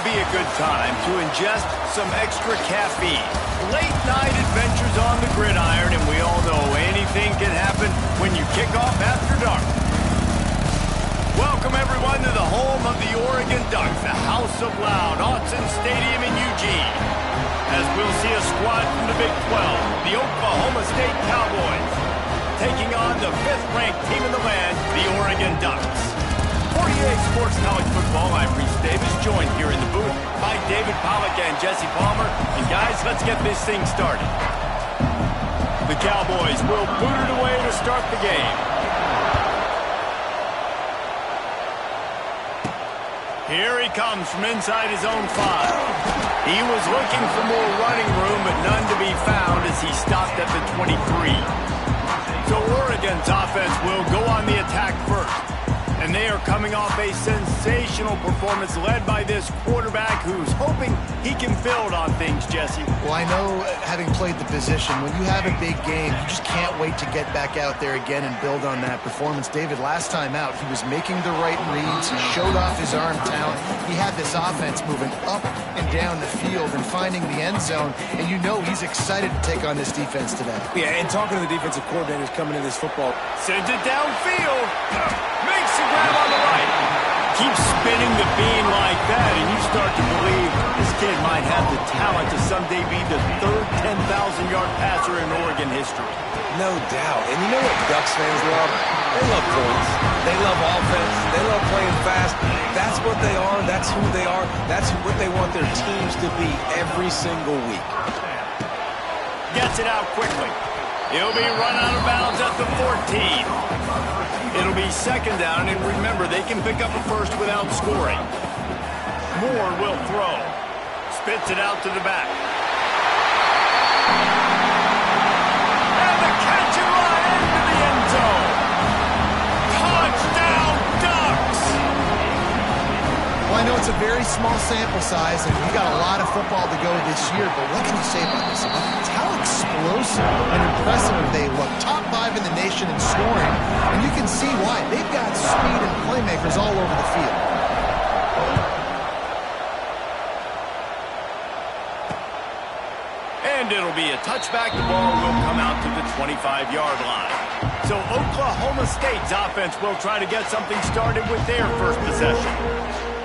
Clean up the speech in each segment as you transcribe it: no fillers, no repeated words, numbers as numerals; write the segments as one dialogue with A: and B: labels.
A: be a good time to ingest some extra caffeine. Late night adventures on the gridiron, and we all know anything can happen when you kick off after dark. Welcome everyone to the home of the Oregon Ducks, the House of Loud, Autzen Stadium in Eugene. As we'll see a squad from the Big 12, the Oklahoma State Cowboys, taking on the 5th-ranked team in the land, the Oregon Ducks. 48 Sports College Football, I'm Reese Davis, joined here in the booth by David Pollack and Jesse Palmer. And guys, let's get this thing started. The Cowboys will boot it away to start the game. Here he comes from inside his own 5. He was looking for more running room, but none to be found as he stopped at the 23. So Oregon's offense will go on the attack first. And they are coming off a sensational performance led by this quarterback who's hoping he can build on things, Jesse.
B: Well, I know, having played the position, when you have a big game, you just can't wait to get back out there again and build on that performance. David, last time out, he was making the right reads. He showed off his arm talent. He had this offense moving up and down the field and finding the end zone. And you know he's excited to take on this defense today.
C: Yeah, and talking to the defensive coordinators coming into this football.
A: Sends it downfield. Makes the grab on the right. Keeps spinning the bean like that, and you start to believe this kid might have the talent to someday be the 3rd 10,000-yard passer in Oregon history.
C: No doubt. And you know what Ducks fans love? They love points. They love offense. They love playing fast. That's what they are. That's who they are. That's what they want their teams to be every single week.
A: Gets it out quickly. He'll be run out of bounds at the 14. It'll be 2nd down, and remember, they can pick up a first without scoring. Moore will throw. Spits it out to the back. And the catch and run into the end zone. Touchdown, Ducks!
B: Well, I know it's a very small sample size, and we got a lot of football to go this year, but what can you say about this offense? How explosive and impressive they look. Top 5 in the nation in scoring, and you can see why. They've got speed and playmakers all over the field.
A: And it'll be a touchback. The ball will come out to the 25-yard line. So Oklahoma State's offense will try to get something started with their first possession.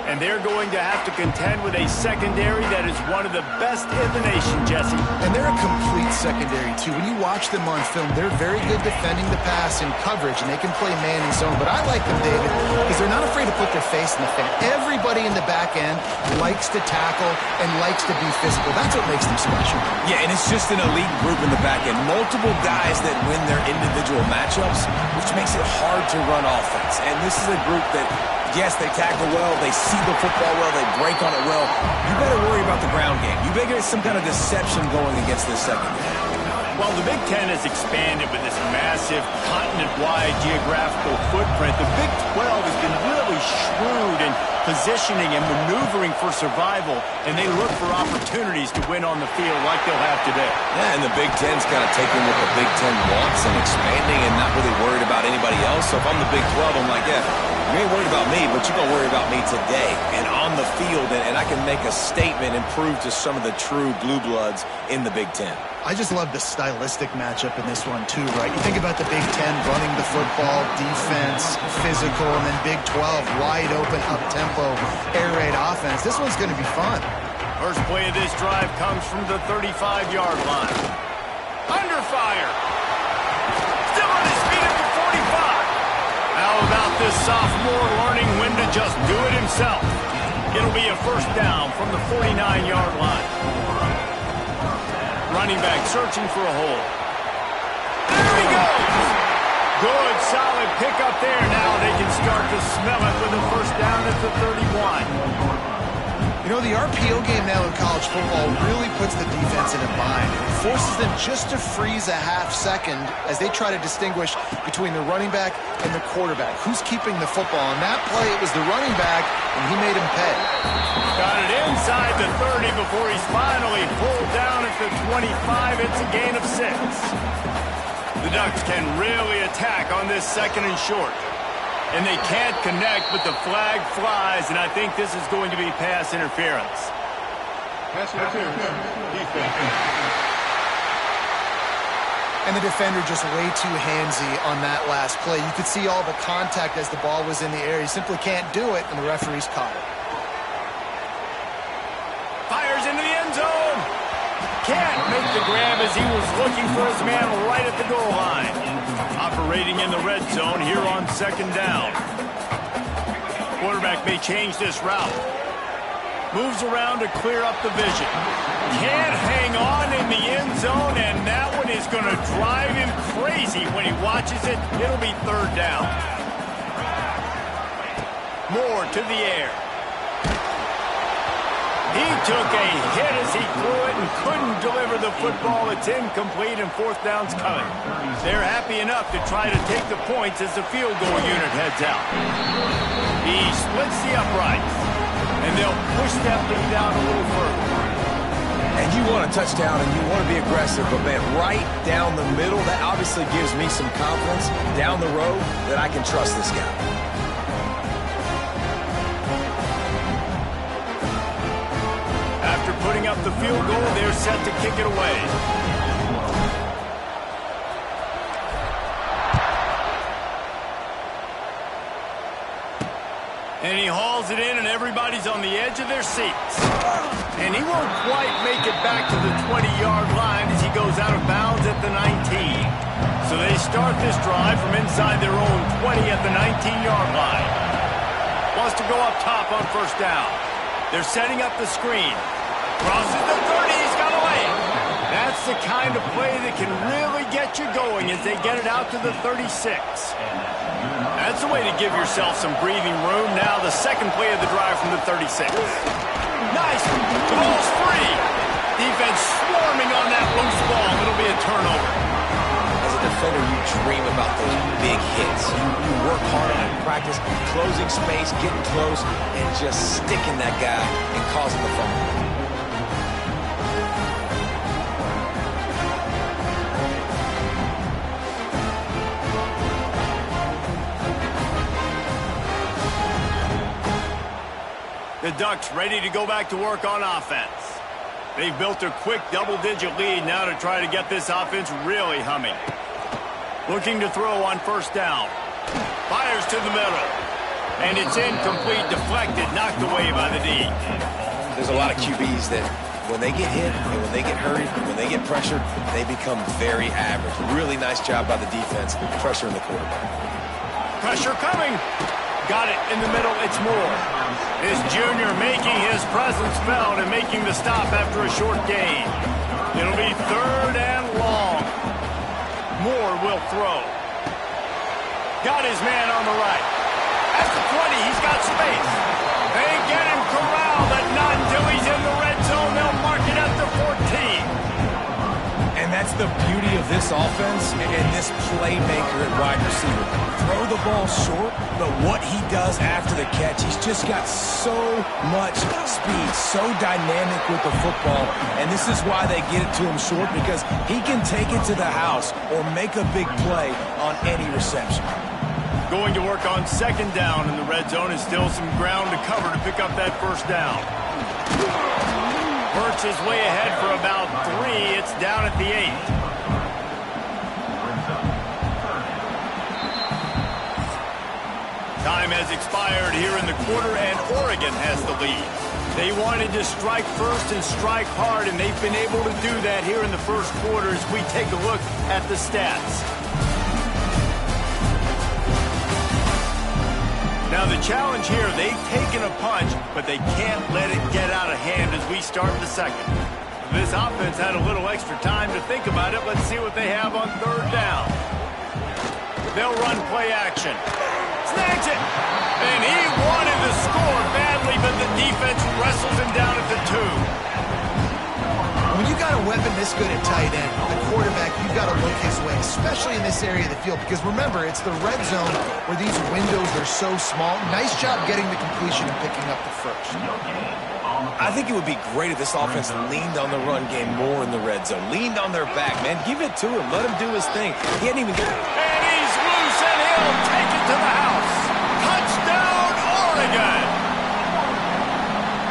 A: And they're going to have to contend with a secondary that is one of the best in the nation, Jesse.
B: And they're a complete secondary, too. When you watch them on film, they're very good defending the pass in coverage, and they can play man and zone. But I like them, David, because they're not afraid to put their face in the fan. Everybody in the back end likes to tackle and likes to be physical. That's what makes them special.
C: Yeah, and it's just an elite group in the back end. Multiple guys that win their individual matchups, which makes it hard to run offense. And this is a group that, yes, they tackle well, they see the football well, they break on it well. You better worry about the ground game. You better get some kind of deception going against this secondary.
A: Well, the Big Ten has expanded with this massive continent-wide geographical footprint. The Big 12 has been really shrewd in positioning and maneuvering for survival, and they look for opportunities to win on the field like they'll have today.
C: Yeah, and the Big Ten's kind of taking what the Big Ten wants and expanding and not really worried about anybody else. So if I'm the Big 12, I'm like, yeah, you ain't worried about me, but you're going to worry about me today and on the field, and I can make a statement and prove to some of the true blue bloods in the Big Ten.
B: I just love the stylistic matchup in this one, too, right? You think about the Big Ten running the football, defense, physical, and then Big 12, wide open, up-tempo, air raid offense. This one's going to be fun.
A: First play of this drive comes from the 35-yard line. Under fire. Still on his feet at the 45. How about this sophomore learning when to just do it himself? It'll be a first down from the 49-yard line. Running back searching for a hole. There he goes! Good, solid pickup there. Now they can start to smell it with a first down at the 31.
B: You know, the RPO game now in college football really puts the defense in a bind. It forces them just to freeze a half second as they try to distinguish between the running back and the quarterback. Who's keeping the football? On that play, it was the running back, and he made him pay.
A: Got it inside the 30 before he's finally pulled down at the 25. It's a gain of 6. The Ducks can really attack on this 2nd and short. And they can't connect, but the flag flies, and I think this is going to be pass interference.
D: Pass interference. Defense.
B: And the defender just way too handsy on that last play. You could see all the contact as the ball was in the air. He simply can't do it, and the referee's caught it.
A: Fires into the end zone. Can't make the grab as he was looking for his man right at the goal line. Operating in the red zone here on second down. Quarterback may change this route. Moves around to clear up the vision. Can't hang on in the end zone, and that one is going to drive him crazy when he watches it. It'll be third down. Moore to the air. He took a hit as he threw it and couldn't deliver the football. It's incomplete, and fourth down's coming. They're happy enough to try to take the points as the field goal unit heads out. He splits the uprights, and they'll push that lead down a little further.
C: And you want a touchdown, and you want to be aggressive, but, man, right down the middle, that obviously gives me some confidence down the road that I can trust this guy.
A: After putting up the field goal, they're set to kick it away. And he hauls it in, and everybody's on the edge of their seats. And he won't quite make it back to the 20-yard line as he goes out of bounds at the 19. So they start this drive from inside their own 20 at the 19-yard line. Wants to go up top on first down. They're setting up the screen. Crosses the 30, he's got a lane. That's the kind of play that can really get you going as they get it out to the 36. That's the way to give yourself some breathing room. Now the second play of the drive from the 36. Nice. The ball's free. Defense swarming on that loose ball. It'll be a turnover.
C: As a defender, you dream about those big hits. You work hard on it in practice, closing space, getting close, and just sticking that guy and causing the fumble.
A: The Ducks ready to go back to work on offense. They've built a quick double-digit lead now to try to get this offense really humming. Looking to throw on first down. Fires to the middle. And it's incomplete, deflected, knocked away by the D.
C: There's a lot of QBs that when they get hit and when they get hurried, when they get pressured, they become very average. Really nice job by the defense, pressuring the quarterback.
A: Pressure coming. Got it in the middle. It's Moore. This junior making his presence felt and making the stop after a short gain. It'll be third and long. Moore will throw. Got his man on the right. At the 20, he's got space. They get him corralled, but not until he's in the red zone. They'll mark it at the 14.
C: And that's the beauty of this offense and this playmaker at wide receiver. Throw the ball short, but what he does after the catch, he's just got so much speed, so dynamic with the football. And this is why they get it to him short, because he can take it to the house or make a big play on any reception.
A: Going to work on second down in the red zone, and still some ground to cover to pick up that first down. Perch is way ahead for about 3. It's down at the 8. Time has expired here in the quarter, and Oregon has the lead. They wanted to strike first and strike hard, and they've been able to do that here in the first quarter as we take a look at the stats. Now the challenge here, they've taken a punch, but they can't let it get out of hand as we start the second. This offense had a little extra time to think about it. Let's see what they have on third down. They'll run play action. Snags it! And he wanted to score badly, but the defense wrestles him down at the 2.
B: When you got a weapon this good at tight end, the quarterback, you've got to look his way, especially in this area of the field, because remember, it's the red zone where these windows are so small. Nice job getting the completion and picking up the first.
C: I think it would be great if this offense leaned on the run game more in the red zone. Leaned on their back, man. Give it to him. Let him do his thing. He hadn't even...
A: And he's loose, and he'll take it to the house. again.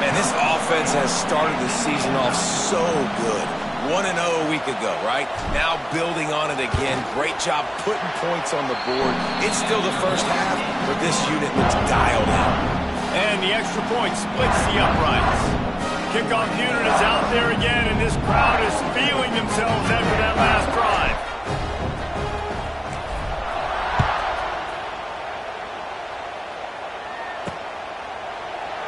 C: Man, this offense has started the season off so good. 1-0 a week ago, right? Now building on it again. Great job putting points on the board. It's still the first half, but this unit looks dialed in.
A: And the extra point splits the uprights. Kickoff unit is out there again, and this crowd is feeling themselves after that last drive.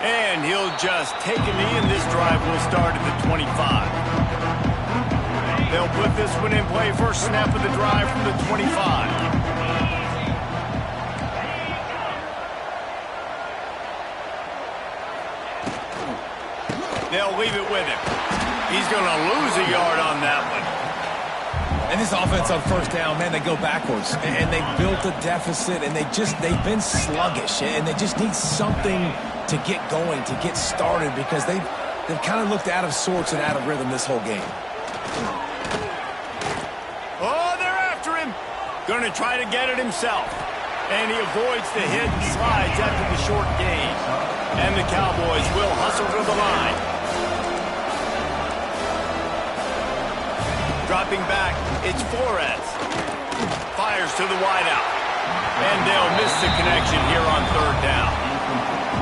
A: And he'll just take a knee, and this drive will start at the 25. They'll put this one in play. First snap of the drive from the 25. They'll leave it with him. He's going to lose a yard on that one.
C: And this offense on first down, man, they go backwards. And they built a deficit, and they've been sluggish. And they just need something to get going, to get started, because they've kind of looked out of sorts and out of rhythm this whole game.
A: Oh, they're after him. Going to try to get it himself. And he avoids the hit and slides after the short gain. And the Cowboys will hustle to the line. Dropping back, it's Flores. Fires to the wideout. And they'll miss the connection here on third down.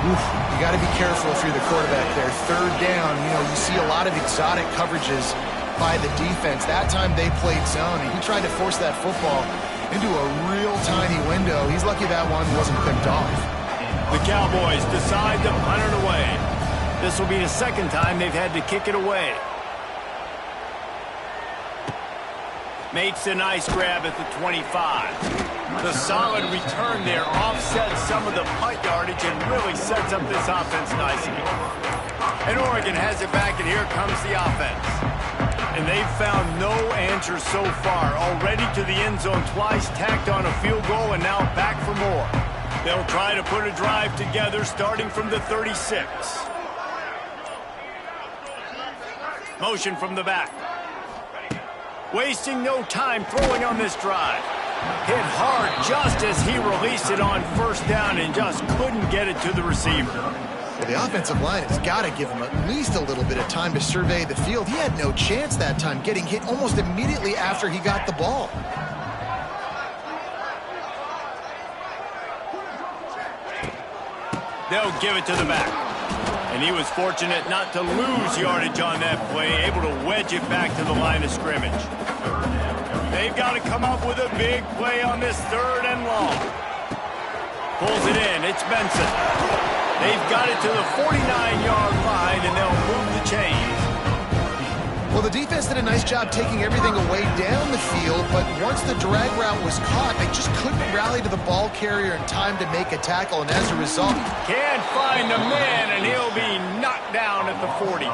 B: Oof, you got to be careful if you're the quarterback there. Third down, you see a lot of exotic coverages by the defense. That time they played zone, and he tried to force that football into a real tiny window. He's lucky that one wasn't picked off.
A: The Cowboys decide to punt it away. This will be the second time they've had to kick it away. Makes a nice grab at the 25. The solid return there offsets some of the punt yardage and really sets up this offense nicely. And Oregon has it back, and here comes the offense. And they've found no answer so far. Already to the end zone twice, tacked on a field goal, and now back for more. They'll try to put a drive together starting from the 36. Motion from the back. Wasting no time throwing on this drive. Hit hard just as he released it on first down and just couldn't get it to the receiver.
B: Well, the offensive line has got to give him at least a little bit of time to survey the field. He had no chance that time, getting hit almost immediately after he got the ball.
A: They'll give it to the back. And he was fortunate not to lose yardage on that play, able to wedge it back to the line of scrimmage. They've got to come up with a big play on this third and long. Pulls it in. It's Benson. They've got it to the 49-yard line, and they'll move the chains.
B: Well, the defense did a nice job taking everything away down the field, but once the drag route was caught, they just couldn't rally to the ball carrier in time to make a tackle, and as a result...
A: Can't find the man, and he'll be knocked down at the 40.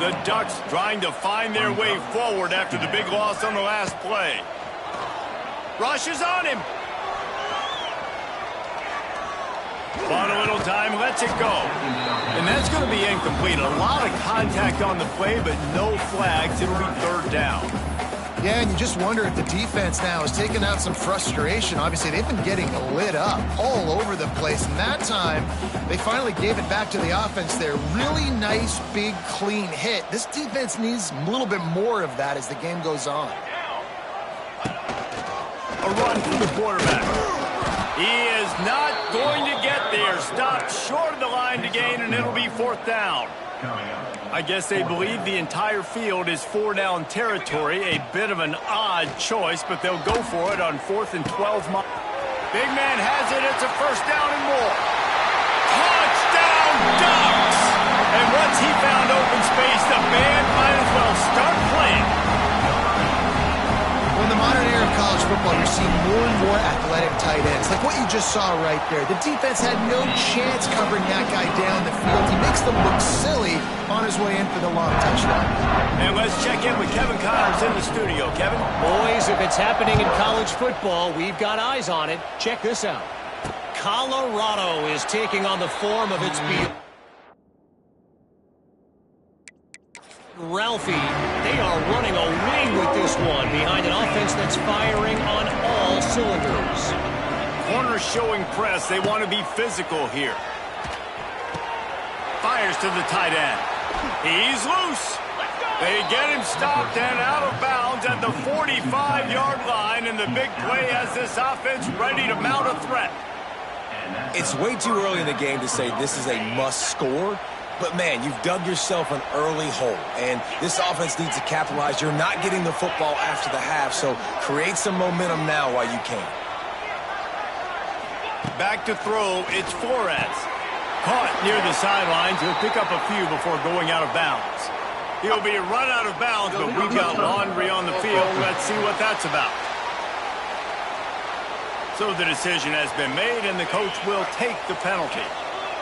A: The Ducks trying to find their way forward after the big loss on the last play. Rushes on him. Bought a little time, lets it go. And that's going to be incomplete. A lot of contact on the play, but no flags. It'll be third down.
B: Yeah, and you just wonder if the defense now is taking out some frustration. Obviously, they've been getting lit up all over the place. And that time, they finally gave it back to the offense there. Really nice, big, clean hit. This defense needs a little bit more of that as the game goes on.
A: A run from the quarterback. He is not going to get there. Stopped short of the line to gain, and it'll be fourth down. I guess they believe the entire field is four-down territory. A bit of an odd choice, but they'll go for it on 4th and 12. Big man has it. It's a first down and more. Touchdown, Ducks! And once he found open space, the band might as well start playing.
B: Well, in the modern era of college football, you're seeing more and more athletic tight ends. Like what you just saw right there. The defense had no chance covering that guy down the field. He makes them look silly on his way in for the long touchdown.
A: And let's check in with Kevin Connors in the studio. Kevin?
E: Boys, if it's happening in college football, we've got eyes on it. Check this out. Colorado is taking on the form of its Ralphie, they are running away with this one behind an offense that's firing on all cylinders.
A: Corners showing press. They want to be physical here. fires to the tight end. He's loose. They get him stopped and out of bounds at the 45-yard line, and the big play has this offense ready to mount a threat.
C: It's way too early in the game to say this is a must score, but man, you've dug yourself an early hole, and this offense needs to capitalize. You're not getting the football after the half, so create some momentum now while you can.
A: Back to throw, it's Flores. Caught near the sidelines. He'll pick up a few before going out of bounds. He'll be run out of bounds, but we've got laundry on the field. Let's see what that's about. So the decision has been made, and the coach will take the penalty.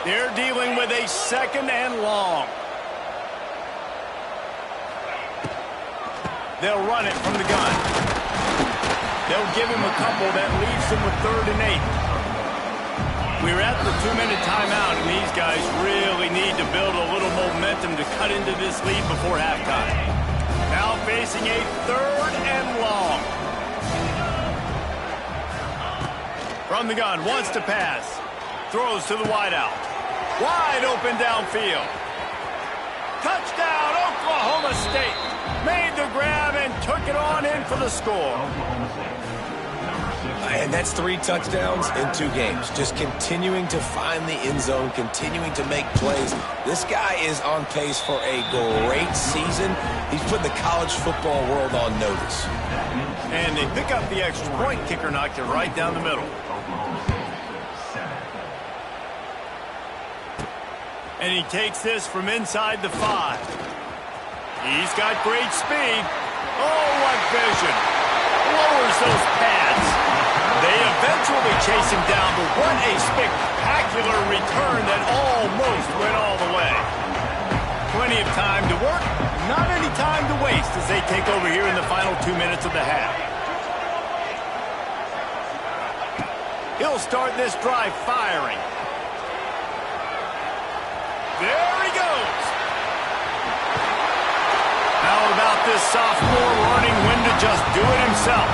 A: They're dealing with a 2nd and long. They'll run it from the gun. They'll give him a couple that leaves him with 3rd and 8. We're at the 2-minute timeout, and these guys really need to build a little momentum to cut into this lead before halftime. Now facing a 3rd and long. From the gun, wants to pass. Throws to the wideout. Wide open downfield. Touchdown, Oklahoma State. Made the grab and took it on in for the score.
C: And that's 3 touchdowns in 2 games. Just continuing to find the end zone, continuing to make plays. This guy is on pace for a great season. He's put the college football world on notice.
A: And they pick up the extra point. Kicker knocked it right down the middle. And he takes this from inside the 5. He's got great speed. Oh, what vision. Lowers those pads. They eventually chase him down, but what a spectacular return that almost went all the way. Plenty of time to work, not any time to waste as they take over here in the final 2 minutes of the half. He'll start this drive firing. There he goes. How about this sophomore learning when to just do it himself?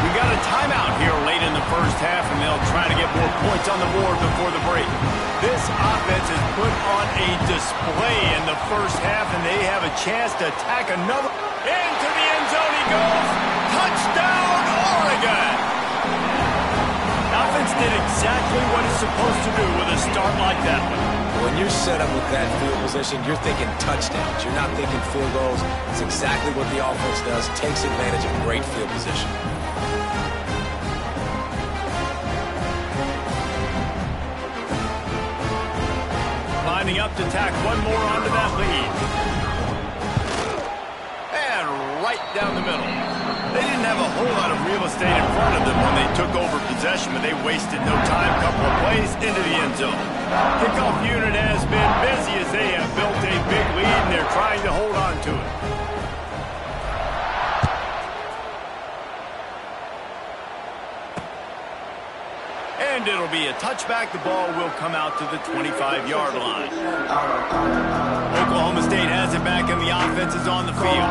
A: We got a timeout here late in the first half, and they'll try to get more points on the board before the break. This offense has put on a display in the first half, and they have a chance to attack another. Into the end zone he goes. Touchdown, Oregon! Offense did exactly what it's supposed to do with a start like that one.
C: When you're set up with that field position, you're thinking touchdowns. You're not thinking field goals. It's exactly what the offense does. Takes advantage of great field position.
A: Lining up to tack one more onto that lead. And right down the middle. They didn't have a whole lot of real estate in front of them when they took over possession, but they wasted no time. Couple of plays into the end zone. Kickoff unit has been busy as they have built a big lead, and they're trying to hold on to it. And it'll be a touchback. The ball will come out to the 25-yard line. Oklahoma State has it back, and the offense is on the field.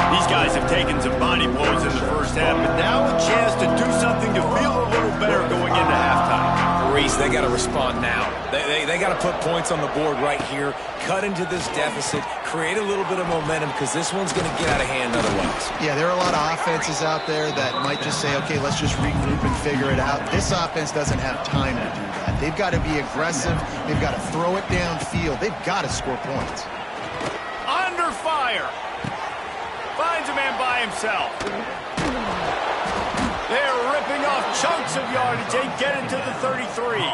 A: These guys have taken some body blows in the first half, but now a chance to do something to feel a little better going into halftime.
C: Reese, they got to respond now. They got to put points on the board right here, cut into this deficit, create a little bit of momentum, because this one's going to get out of hand otherwise.
B: Yeah, there are a lot of offenses out there that might just say, okay, let's just regroup and figure it out. This offense doesn't have time to do that. They've got to be aggressive. They've got to throw it downfield. They've got to score points.
A: Under fire. Finds a man by himself. They're ripping off chunks of yardage. They get it to the 33.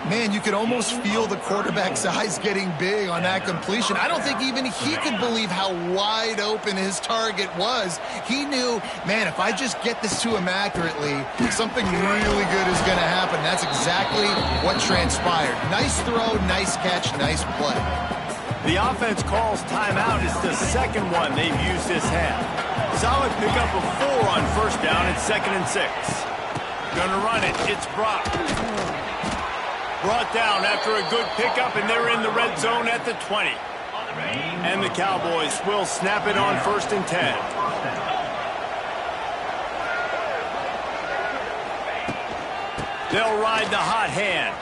B: Man, you could almost feel the quarterback's eyes getting big on that completion. I don't think even he could believe how wide open his target was. He knew, man, if I just get this to him accurately, something really good is going to happen. That's exactly what transpired. Nice throw, nice catch, nice play.
A: The offense calls timeout. It's the second one they've used this half. Solid pickup of 4 on first down. It's 2nd and 6. Gonna run it. It's Brock. Brought down after a good pickup, and they're in the red zone at the 20. And the Cowboys will snap it on 1st and 10. They'll ride the hot hand.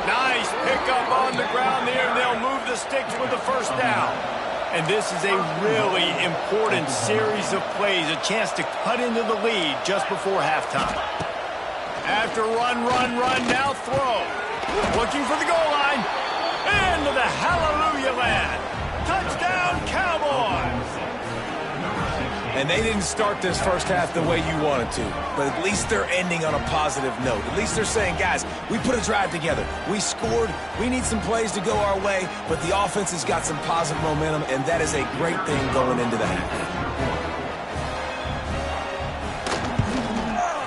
A: Nice pick pick up on the ground there, and they'll move the sticks with the first down. And this is a really important series of plays, a chance to cut into the lead just before halftime. After run, now throw. Looking for the goal line. Into the hallelujah land. Touchdown, Cowboys!
C: And they didn't start this first half the way you wanted to, but at least they're ending on a positive note. At least they're saying, guys, we put a drive together. We scored. We need some plays to go our way, but the offense has got some positive momentum, and that is a great thing going into the half.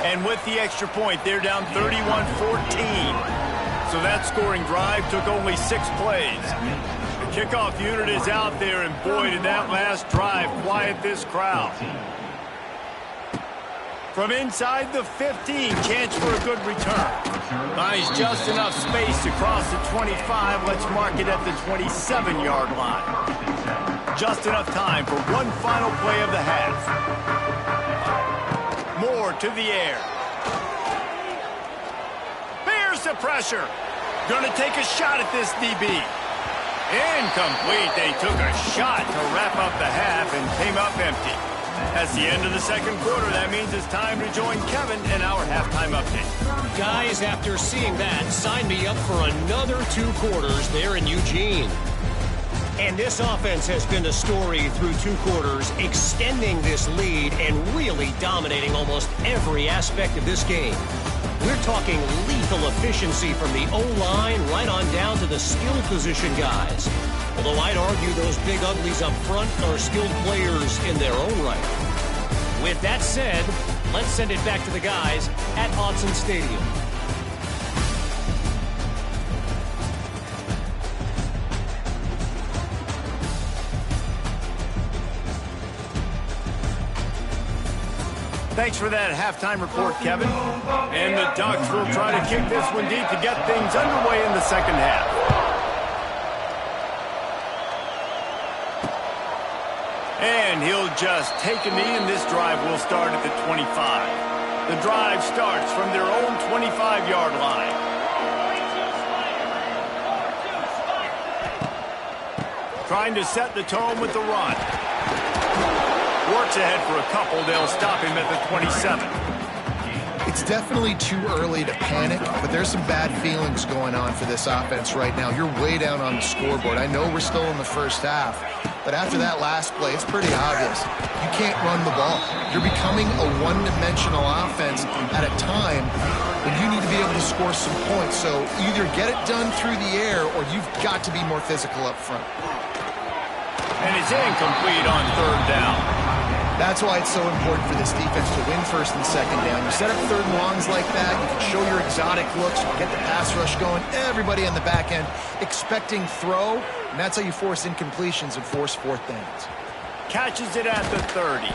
A: And with the extra point, they're down 31-14. So that scoring drive took only 6 plays. The kickoff unit is out there, and boy, did that last drive quiet this crowd. From inside the 15, chance for a good return. Buys just enough space to cross the 25. Let's mark it at the 27-yard line. Just enough time for one final play of the half. Moore to the air. Bears the pressure. Gonna take a shot at this DB. Incomplete. They took a shot to wrap up the half and came up empty. That's the end of the second quarter. That means it's time to join Kevin in our halftime update.
E: Guys, after seeing that, sign me up for another 2 quarters there in Eugene. And this offense has been a story through 2 quarters, extending this lead and really dominating almost every aspect of this game. We're talking lethal efficiency from the O-line right on down to the skill position guys. Although I'd argue those big uglies up front are skilled players in their own right. With that said, let's send it back to the guys at Autzen Stadium.
A: Thanks for that halftime report, Kevin. And the Ducks will try to kick this one deep to get things underway in the second half. And he'll just take a knee, and this drive will start at the 25. The drive starts from their own 25-yard line. Trying to set the tone with the run. Works ahead for a couple. They'll stop him at the 27.
B: It's definitely too early to panic, but there's some bad feelings going on for this offense right now. You're way down on the scoreboard. I know we're still in the first half, but after that last play, it's pretty obvious. You can't run the ball. You're becoming a one-dimensional offense at a time when you need to be able to score some points. So either get it done through the air, or you've got to be more physical up front.
A: And it's incomplete on third down.
B: That's why it's so important for this defense to win first and second down. You set up third and longs like that, you can show your exotic looks, you can get the pass rush going, everybody on the back end expecting throw, and that's how you force incompletions and force 4th downs.
A: Catches it at the 30.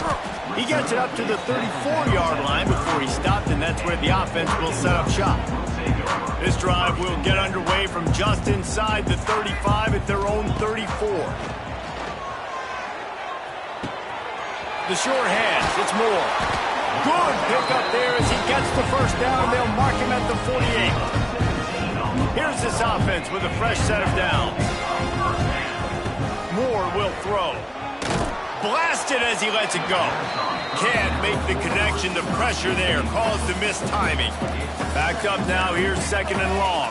A: He gets it up to the 34-yard line before he stopped, and that's where the offense will set up shop. This drive will get underway from just inside the 35 at their own 34. The short hands, it's Moore. Good pickup there as he gets the first down. They'll mark him at the 48. Here's this offense with a fresh set of downs. Moore will throw. Blasted as he lets it go. Can't make the connection. The pressure there caused the missed timing. Backed up now. Here's second and long.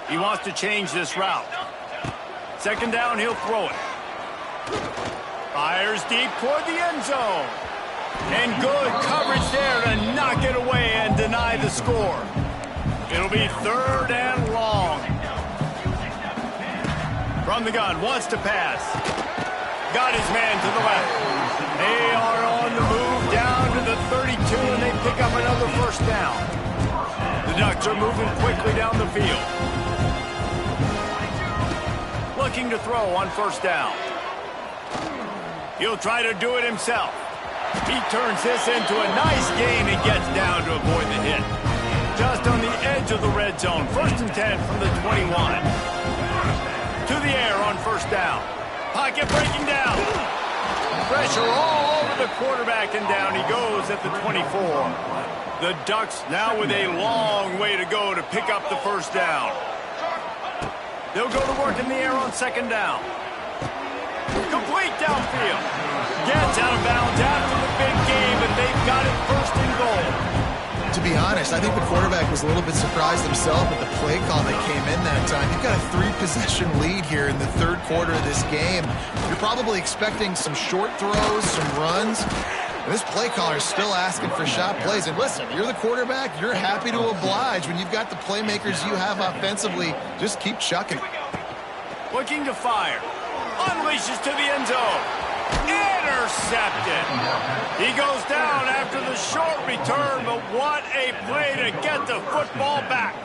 A: He wants to change this route. Second down, he'll throw it. Fires deep toward the end zone. And good coverage there to knock it away and deny the score. It'll be third and long. From the gun, wants to pass. Got his man to the left. They are on the move down to the 32, and they pick up another first down. The Ducks are moving quickly down the field. Looking to throw on first down. He'll try to do it himself. He turns this into a nice gain and gets down to avoid the hit. Just on the edge of the red zone. First and 10 from the 21. To the air on first down. Pocket breaking down. Pressure all over the quarterback, and down he goes at the 24. The Ducks now with a long way to go to pick up the first down. They'll go to work in the air on second down. Complete downfield. Gets out of bounds after the big game, and they've got it first and goal.
B: To be honest, I think the quarterback was a little bit surprised himself with the play call that came in that time. You've got a 3-possession lead here in the third quarter of this game. You're probably expecting some short throws, some runs. And this play caller is still asking for shot plays. And listen, you're the quarterback. You're happy to oblige. When you've got the playmakers you have offensively, just keep chucking.
A: Looking to fire. Unleashes to the end zone. Intercepted. He goes down after the short return, but what a play to get the football back.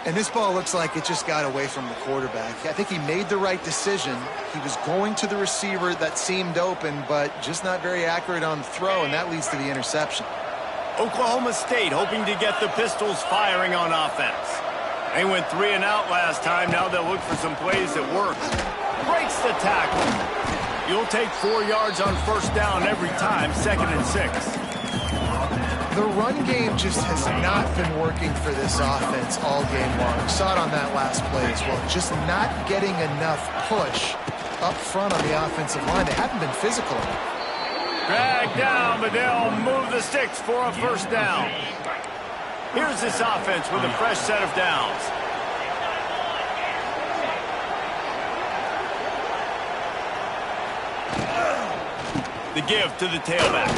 B: And this ball looks like it just got away from the quarterback. I think he made the right decision. He was going to the receiver that seemed open, but just not very accurate on the throw, and that leads to the interception.
A: Oklahoma State hoping to get the Pistols firing on offense. They went 3 and out last time. Now they'll look for some plays that work. Breaks the tackle. You'll take 4 yards on first down every time, 2nd and 6.
B: The run game just has not been working for this offense all game long. We saw it on that last play as well. Just not getting enough push up front on the offensive line. They haven't been physical.
A: Dragged down, but they'll move the sticks for a first down. Here's this offense with a fresh set of downs. The give to the tailback.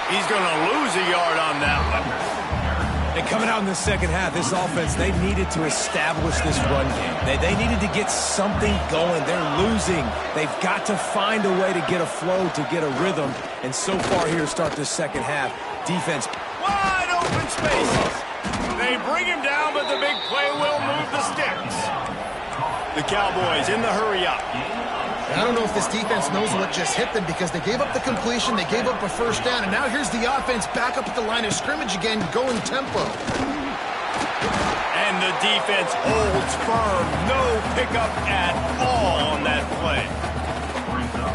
A: He's going to lose a yard on that one.
C: And coming out in the second half, this offense, they needed to establish this run game. They needed to get something going. They're losing. They've got to find a way to get a flow, to get a rhythm. And so far here to start this second half, defense.
A: Wide open spaces. They bring him down, but the big play will move the sticks. The Cowboys in the hurry-up.
B: I don't know if this defense knows what just hit them because they gave up the completion, they gave up a first down, and now here's the offense back up at the line of scrimmage again, going tempo.
A: And the defense holds firm. No pickup at all on that play.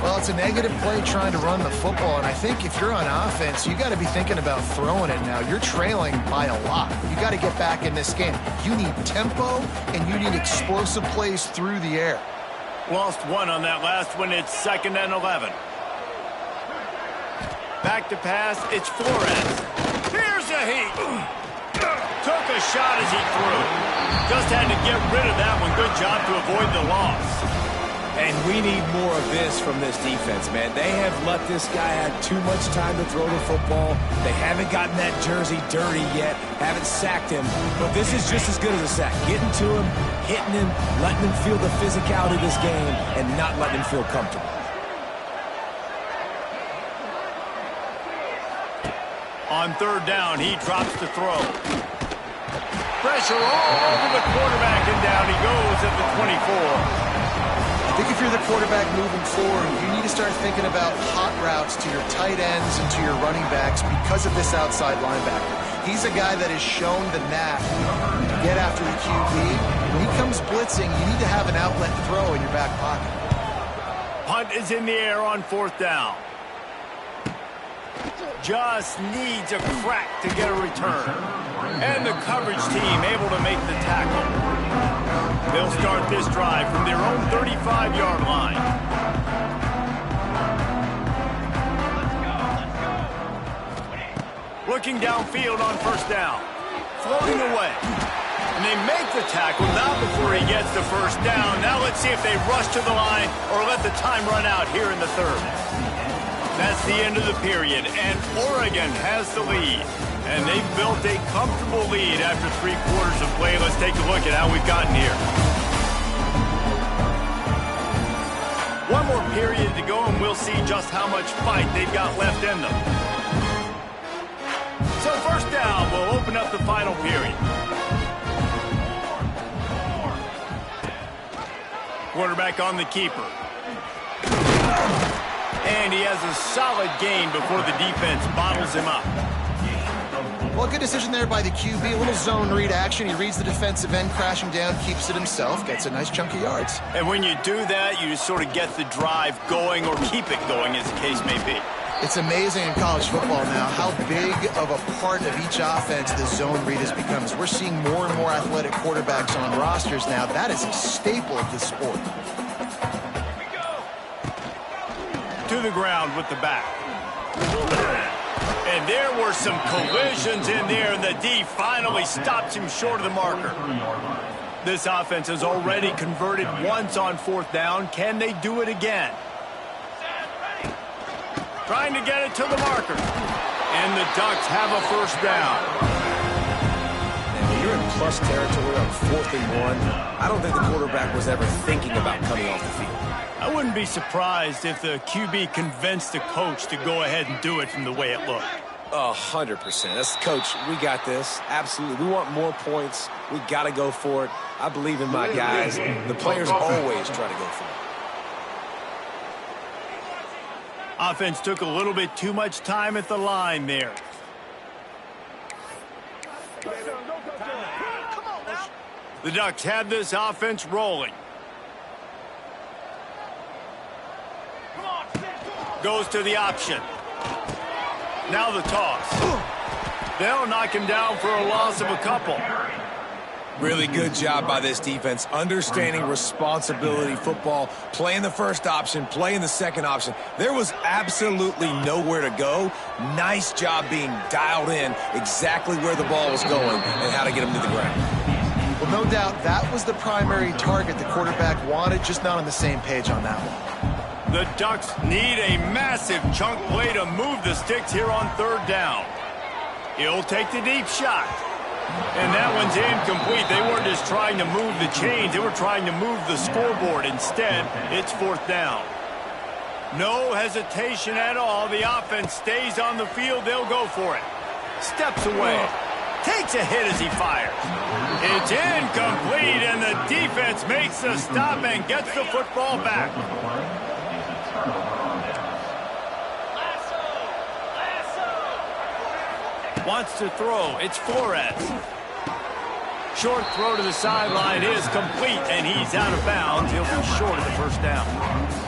B: Well, it's a negative play trying to run the football, and I think if you're on offense, you got to be thinking about throwing it now. You're trailing by a lot. You got to get back in this game. You need tempo, and you need explosive plays through the air.
A: Lost one on that last one. It's 2nd and 11. Back to pass. It's Flores. Here's a heat. Took a shot as he threw. Just had to get rid of that one. Good job to avoid the loss.
C: And we need more of this from this defense, man. They have let this guy have too much time to throw the football. They haven't gotten that jersey dirty yet, haven't sacked him. But this is just as good as a sack. Getting to him, hitting him, letting him feel the physicality of this game, and not letting him feel comfortable.
A: On 3rd down, he drops the throw. Pressure all over the quarterback, and down he goes at the 24.
B: I think if you're the quarterback moving forward, you need to start thinking about hot routes to your tight ends and to your running backs because of this outside linebacker. He's a guy that has shown the knack to get after the QB. When he comes blitzing, you need to have an outlet throw in your back pocket.
A: Punt is in the air on 4th down. Just needs a crack to get a return. And the coverage team able to make the tackle. They'll start this drive from their own 35-yard line. Looking downfield on 1st down. Floating away. And they make the tackle, not before he gets the first down. Now let's see if they rush to the line or let the time run out here in the 3rd. That's the end of the period, and Oregon has the lead. And they've built a comfortable lead after 3 quarters of play. Let's take a look at how we've gotten here. One more period to go, and we'll see just how much fight they've got left in them. So 1st down will open up the final period. Quarterback on the keeper. And he has a solid gain before the defense bottles him up.
B: Well, good decision there by the QB. A little zone read action. He reads the defensive end, crashing down, keeps it himself, gets a nice chunk of yards.
A: And when you do that, you just sort of get the drive going or keep it going, as the case may be.
B: It's amazing in college football now how big of a part of each offense the zone read has become. As we're seeing more and more athletic quarterbacks on rosters now, that is a staple of this sport.
A: To the ground with the back. And there were some collisions in there, and the D finally stops him short of the marker. This offense has already converted once on 4th down. Can they do it again? Trying to get it to the marker. And the Ducks have a 1st down.
C: Now, you're in plus territory on 4th and 1. I don't think the quarterback was ever thinking about coming off the field.
A: I wouldn't be surprised if the QB convinced the coach to go ahead and do it from the way it looked.
C: 100%. That's coach. We got this. Absolutely. We want more points. We got to go for it. I believe in my guys. The players always try to go for it.
A: Offense took a little bit too much time at the line there. The Ducks have this offense rolling. Goes to the option. Now the toss. They'll knock him down for a loss of a couple.
C: Really good job by this defense, understanding responsibility football, playing the first option, playing the second option. There was absolutely nowhere to go. Nice job being dialed in exactly where the ball was going and how to get him to the ground.
B: Well, no doubt that was the primary target the quarterback wanted, just not on the same page on that one.
A: The Ducks need a massive chunk play to move the sticks here on 3rd down. He'll take the deep shot. And that one's incomplete. They weren't just trying to move the chains. They were trying to move the scoreboard. Instead, it's 4th down. No hesitation at all. The offense stays on the field. They'll go for it. Steps away. Takes a hit as he fires. It's incomplete, and the defense makes the stop and gets the football back. Wants to throw. It's Flores. Short throw to the sideline is complete, and he's out of bounds. He'll be short of the 1st down.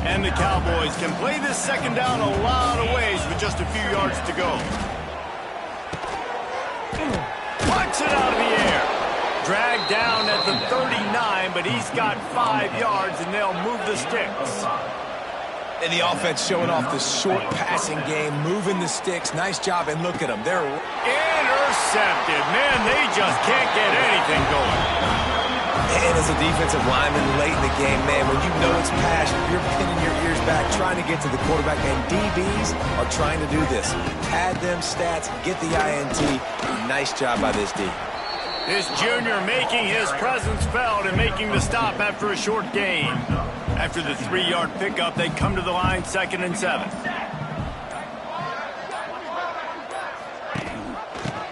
A: And the Cowboys can play this 2nd down a lot of ways with just a few yards to go. Puts it out of the air. Dragged down at the 39, but he's got 5 yards, and they'll move the sticks.
C: And the offense showing off the short passing game, moving the sticks. Nice job, and look at them. They're
A: intercepted. Man, they just can't get anything going.
C: And as a defensive lineman late in the game, man, when you know it's passion, you're pinning your ears back, trying to get to the quarterback, and DBs are trying to do this. Pad them stats, get the INT. Nice job by this D.
A: This junior making his presence felt and making the stop after a short gain. After the 3-yard pickup, they come to the line 2nd and 7.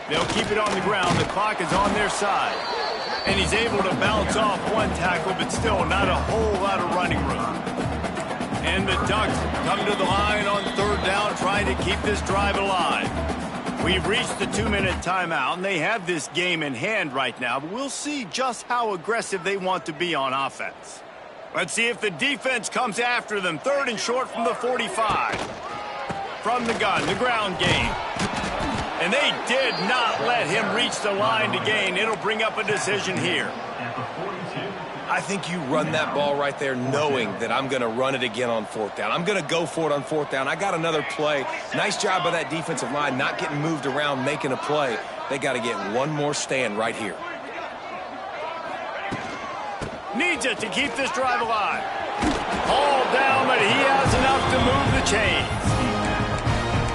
A: They'll keep it on the ground. The clock is on their side. And he's able to bounce off one tackle, but still not a whole lot of running room. And the Ducks come to the line on 3rd down, trying to keep this drive alive. We've reached the 2-minute timeout, and they have this game in hand right now, but we'll see just how aggressive they want to be on offense. Let's see if the defense comes after them. 3rd and short from the 45. From the gun, the ground game. And they did not let him reach the line to gain. It'll bring up a decision here.
C: I think you run that ball right there knowing that I'm going to run it again on 4th down. I'm going to go for it on 4th down. I got another play. Nice job by that defensive line, not getting moved around, making a play. They got to get one more stand right here.
A: Needs it to keep this drive alive. Hauled down, but he has enough to move the chains.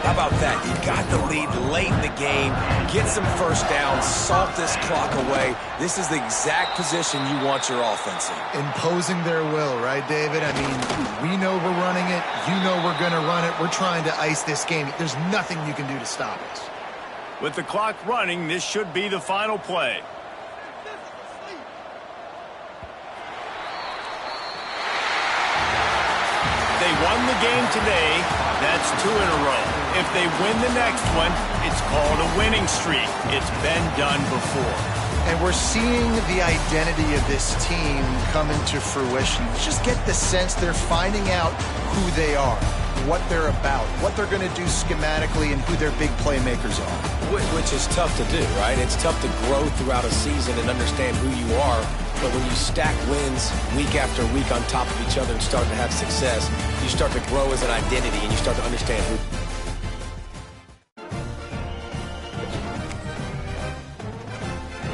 C: How about that? You got the lead late in the game. Get some 1st down. Salt this clock away. This is the exact position you want your offense in.
B: Imposing their will, right, David? I mean, we know we're running it. You know we're going to run it. We're trying to ice this game. There's nothing you can do to stop us.
A: With the clock running, this should be the final play. They won the game today. That's 2 in a row. If they win the next one, it's called a winning streak. It's been done before.
B: And we're seeing the identity of this team come into fruition. You just get the sense they're finding out who they are. what they're about, what they're going to do schematically, and who their big playmakers are.
C: Which is tough to do, right? It's tough to grow throughout a season and understand who you are. But when you stack wins week after week on top of each other and start to have success, you start to grow as an identity and you start to understand who